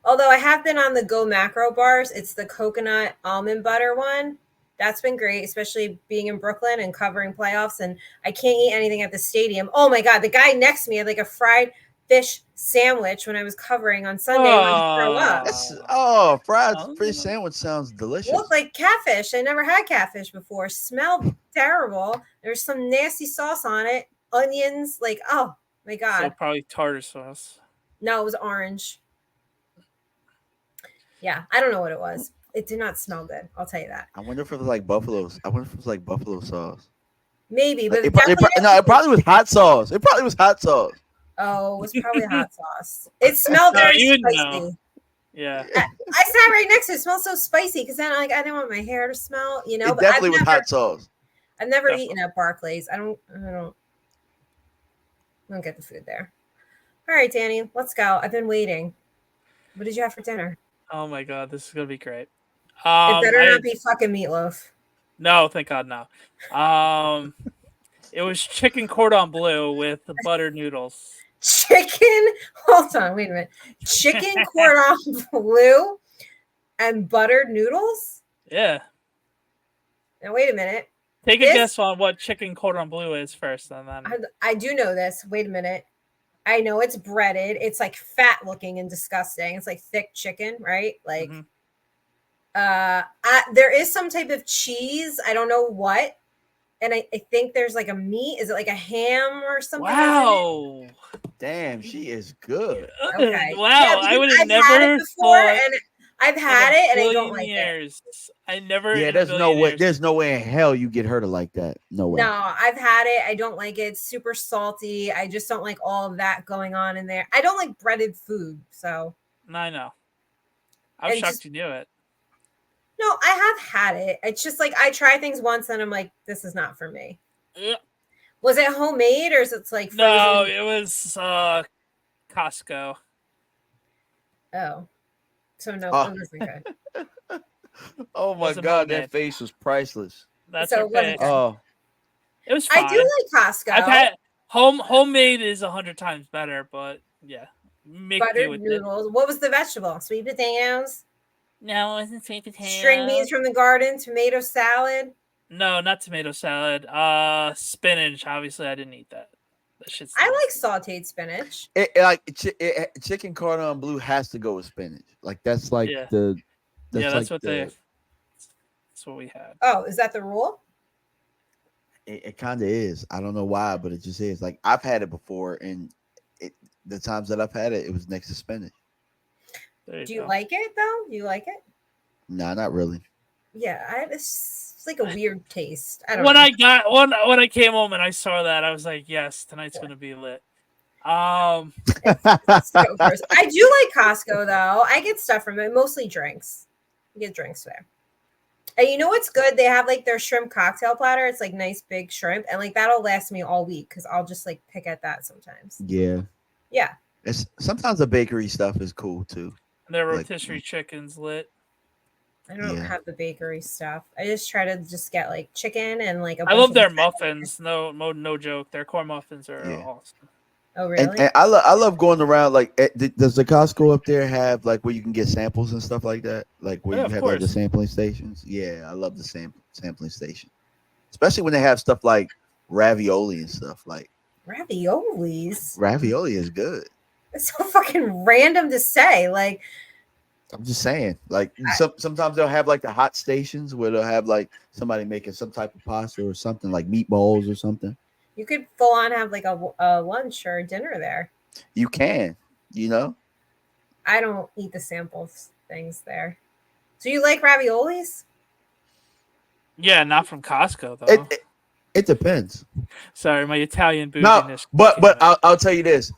Although I have been on the Go Macro bars. It's the coconut almond butter one. That's been great, especially being in Brooklyn and covering playoffs. And I can't eat anything at the stadium. Oh my God. The guy next to me had like a fried fish sandwich when I was covering on Sunday. I wanted to throw up. Fried fish sandwich sounds delicious. Looked like catfish. I never had catfish before. Smelled terrible. There's some nasty sauce on it. Onions. Like, oh my God. So probably tartar sauce. No, it was orange. Yeah, I don't know what it was. It did not smell good. I'll tell you that. I wonder if it was like buffaloes. I wonder if it was like buffalo sauce. Maybe, but it probably was hot sauce. It probably was hot sauce. Oh, it was probably hot sauce. It smelled very spicy. Know. Yeah. I sat right next to it. It smelled so spicy because then I didn't want my hair to smell, you know. It definitely was hot sauce. I've never eaten at Barclays. I don't get the food there. All right, Danny, let's go. I've been waiting. What did you have for dinner? Oh my God, this is gonna be great. It better not be fucking meatloaf. No, thank God, no. It was chicken cordon bleu with buttered noodles. Hold on, wait a minute. Chicken cordon bleu and buttered noodles? Yeah. Now wait a minute. Take a guess on what chicken cordon bleu is first, and then I do know this. Wait a minute. I know it's breaded. It's like fat looking and disgusting. It's like thick chicken, right? Like there is some type of cheese. I don't know what. And I think there's like a meat. Is it like a ham or something? Wow. Damn, she is good. Okay. Wow. Yeah, I would have never had it before, thought and I've had it and I don't like it. I never. Yeah, there's no way. There's no way in hell you get her to like that. No way. No, I've had it. I don't like it. It's super salty. I just don't like all of that going on in there. I don't like breaded food. So. I know. I'm shocked you knew it. No, I have had it. It's just like I try things once and I'm like, this is not for me. Yeah. Was it homemade or is it like frozen? No, it was Costco. Oh. So no, it wasn't good. Oh my God, that face was priceless. That's so okay. It was fine. I do like Costco. I've had homemade is 100 times better, but yeah. Make buttered with noodles. It. What was the vegetable? Sweet potatoes? No, it wasn't sweet potatoes. String beans from the garden, tomato salad. No, not tomato salad. Spinach. Obviously, I didn't eat that. That shit's I like sauteed spinach. Chicken cordon bleu has to go with spinach. Like that's like that's like that's what we had. Oh, is that the rule? It kind of is. I don't know why, but it just is. Like I've had it before, and the times that I've had it, it was next to spinach. Do you like it though? Do you like it? No, not really. Yeah, it's like a weird taste. I don't when know. When I came home and I saw that, I was like, yes, tonight's gonna be lit. It's so gross. I do like Costco though. I get stuff from it, mostly drinks. I get drinks there. And you know what's good? They have like their shrimp cocktail platter. It's like nice big shrimp, and like that'll last me all week because I'll just like pick at that sometimes. Yeah. Yeah. Sometimes the bakery stuff is cool too. Their rotisserie chicken's lit. I don't have the bakery stuff. I just try to just get like chicken and like I love their muffins. No joke. Their corn muffins are awesome. Oh really? And I love going around. Like, does the Costco up there have like where you can get samples and stuff like that? Like where you have like the sampling stations? Yeah, I love the sampling station, especially when they have stuff like ravioli and stuff. Like raviolis. Ravioli is good. It's so fucking random to say. Like, I'm just saying. Like sometimes they'll have like the hot stations where they'll have like somebody making some type of pasta or something like meatballs or something. You could full on have like a lunch or a dinner there. You can, I don't eat the samples things there. So you like raviolis? Yeah, not from Costco though. It depends. Sorry, my Italian bouginess. No, but I'll tell you this.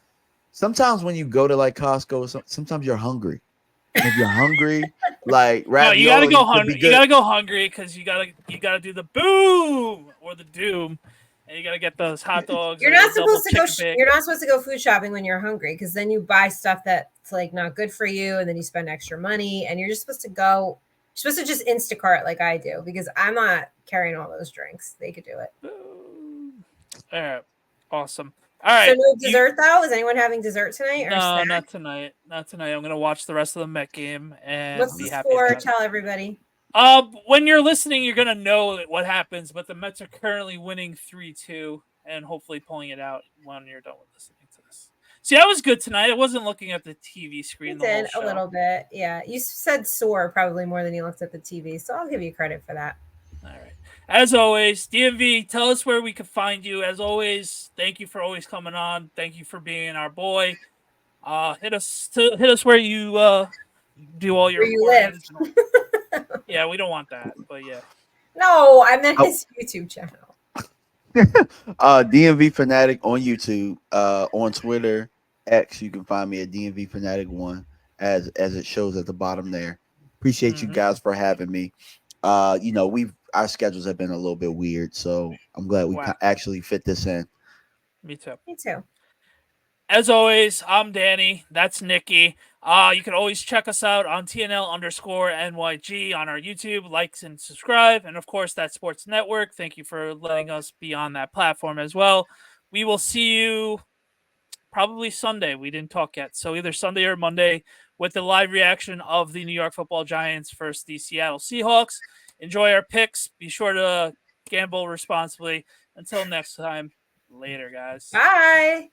Sometimes when you go to like Costco, sometimes you're hungry. And if you're hungry, like ravioli, you gotta go hungry. You gotta go hungry because you gotta do the boom or the doom, And you gotta get those hot dogs. You're or not the double supposed to go. chicken bake. You're not supposed to go food shopping when you're hungry, because then you buy stuff that's like not good for you, and then you spend extra money. And you're just supposed to go. You're supposed to just Instacart like I do, because I'm not carrying all those drinks. They could do it. All right, awesome. All right. So no dessert though. Is anyone having dessert tonight? Or No, snack? not tonight. Not tonight. I'm gonna watch the rest of the Met game and What's be the happy. score? about it. Tell everybody. When you're listening, you're gonna know what happens. But the Mets are currently winning 3-2, and hopefully pulling it out when you're done with listening to this. See, I was good tonight. I wasn't looking at the TV screen. You The whole did show. a little bit, yeah. You said sore probably more than you looked at the TV, so I'll give you credit for that. All right. As always, DMV, tell us where we can find you. As always, thank you for always coming on. Thank you for being our boy. Hit us where you do all your Where you live. Yeah, we don't want that, but yeah. No, I meant his YouTube channel. DMV Fanatic on YouTube, on Twitter, X. You can find me at DMV Fanatic 1 as it shows at the bottom there. Appreciate you guys for having me. Our schedules have been a little bit weird, so I'm glad we actually fit this in. Me too. Me too. As always, I'm Danny. That's Nikki. You can always check us out on TNL_NYG on our YouTube. Likes and subscribe. And of course, that Sports Network. Thank you for letting us be on that platform as well. We will see you probably Sunday. We didn't talk yet. So either Sunday or Monday with the live reaction of the New York Football Giants versus the Seattle Seahawks. Enjoy our picks. Be sure to gamble responsibly. Until next time, later, guys. Bye.